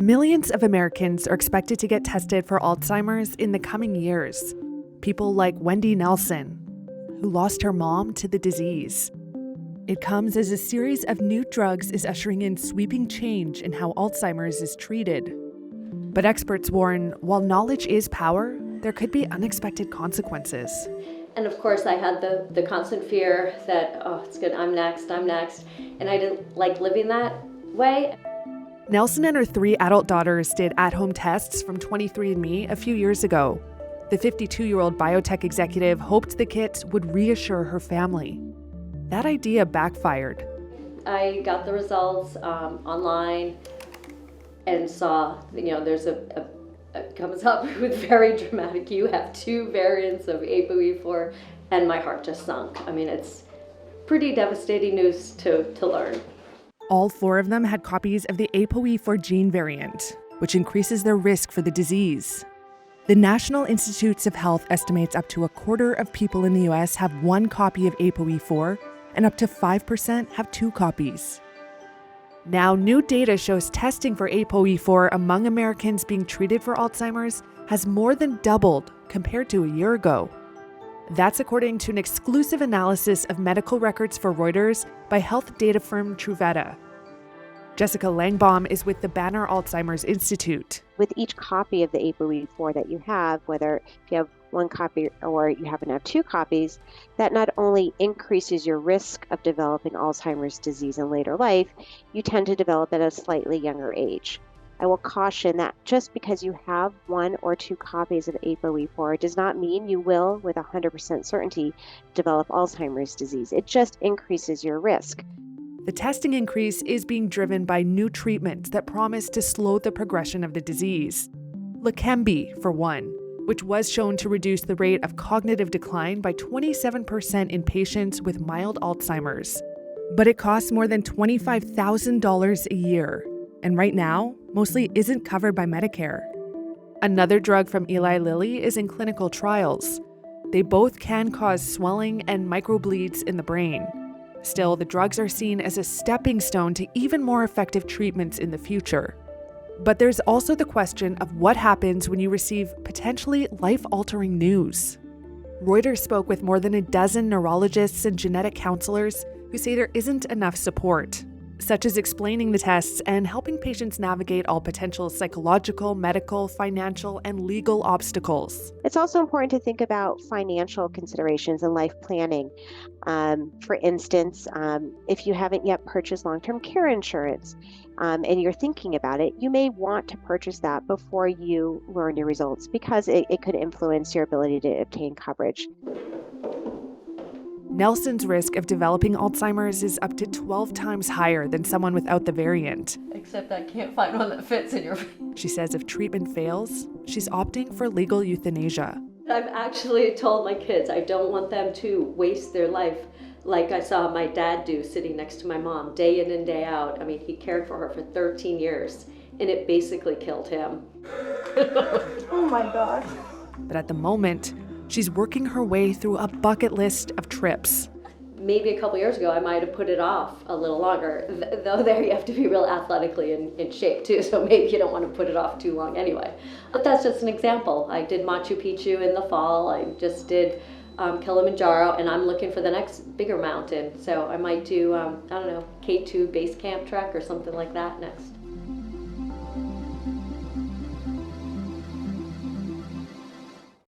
Millions of Americans are expected to get tested for Alzheimer's in the coming years. People like Wendy Nelson, who lost her mom to the disease. It comes as a series of new drugs is ushering in sweeping change in how Alzheimer's is treated. But experts warn, while knowledge is power, there could be unexpected consequences. And of course, I had the constant fear that, it's good, I'm next. And I didn't like living that way. Nelson and her 3 adult daughters did at-home tests from 23andMe a few years ago. The 52-year-old biotech executive hoped the kit would reassure her family. That idea backfired. I got the results online and saw, there's a comes up with very dramatic, you have 2 variants of ApoE4, and my heart just sunk. I mean, it's pretty devastating news to learn. All 4 of them had copies of the ApoE4 gene variant, which increases their risk for the disease. The National Institutes of Health estimates up to a quarter of people in the US have 1 copy of ApoE4, and up to 5% have 2 copies. Now, new data shows testing for ApoE4 among Americans being treated for Alzheimer's has more than doubled compared to a year ago. That's according to an exclusive analysis of medical records for Reuters by health data firm Truveta. Jessica Langbaum is with the Banner Alzheimer's Institute. With each copy of the ApoE4 that you have, whether if you have 1 copy or you happen to have 2 copies, that not only increases your risk of developing Alzheimer's disease in later life, you tend to develop at a slightly younger age. I will caution that just because you have 1 or 2 copies of ApoE4 does not mean you will, with 100% certainty, develop Alzheimer's disease. It just increases your risk. The testing increase is being driven by new treatments that promise to slow the progression of the disease. Leqembi, for one, which was shown to reduce the rate of cognitive decline by 27% in patients with mild Alzheimer's. But it costs more than $25,000 a year, and right now, mostly isn't covered by Medicare. Another drug from Eli Lilly is in clinical trials. They both can cause swelling and microbleeds in the brain. Still, the drugs are seen as a stepping stone to even more effective treatments in the future. But there's also the question of what happens when you receive potentially life-altering news. Reuters spoke with more than a dozen neurologists and genetic counselors who say there isn't enough support, such as explaining the tests and helping patients navigate all potential psychological, medical, financial, and legal obstacles. It's also important to think about financial considerations and life planning. For instance, if you haven't yet purchased long-term care insurance and you're thinking about it, you may want to purchase that before you learn your results because it could influence your ability to obtain coverage. Nelson's risk of developing Alzheimer's is up to 12 times higher than someone without the variant. Except I can't find one that fits in your... She says if treatment fails, she's opting for legal euthanasia. I've actually told my kids I don't want them to waste their life like I saw my dad do sitting next to my mom day in and day out. I mean, he cared for her for 13 years, and it basically killed him. Oh my God. But at the moment, she's working her way through a bucket list of trips. Maybe a couple years ago, I might have put it off a little longer, though there you have to be real athletically in shape too, so maybe you don't want to put it off too long anyway. But that's just an example. I did Machu Picchu in the fall, I just did Kilimanjaro, and I'm looking for the next bigger mountain. So I might do, K2 base camp trek or something like that next.